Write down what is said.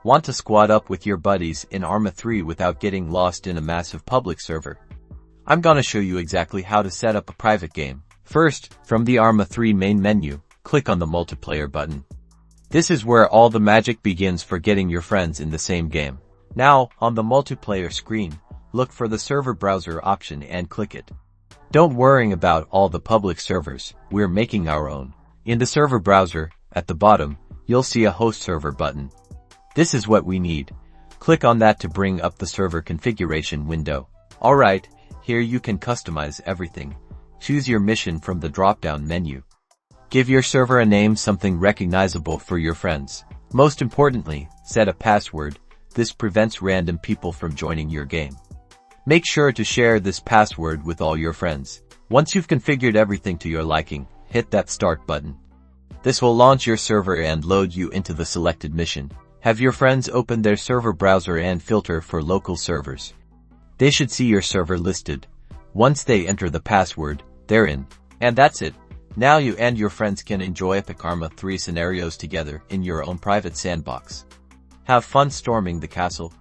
Want to squad up with your buddies in Arma 3 without getting lost in a massive public server? I'm gonna show you exactly how to set up a private game. First, from the Arma 3 main menu, click on the multiplayer button. This is where all the magic begins for getting your friends in the same game. Now, on the multiplayer screen, look for the server browser option and click it. Don't worry about all the public servers, we're making our own. In the server browser, at the bottom, you'll see a host server button. This is what we need. Click on that to bring up the server configuration window. Alright, here you can customize everything. Choose your mission from the drop-down menu. Give your server a name, something recognizable for your friends. Most importantly, set a password. This prevents random people from joining your game. Make sure to share this password with all your friends. Once you've configured everything to your liking, hit that start button. This will launch your server and load you into the selected mission. Have your friends open their server browser and filter for local servers. They should see your server listed. Once they enter the password, they're in. And that's it. Now you and your friends can enjoy epic Arma 3 scenarios together in your own private sandbox. Have fun storming the castle.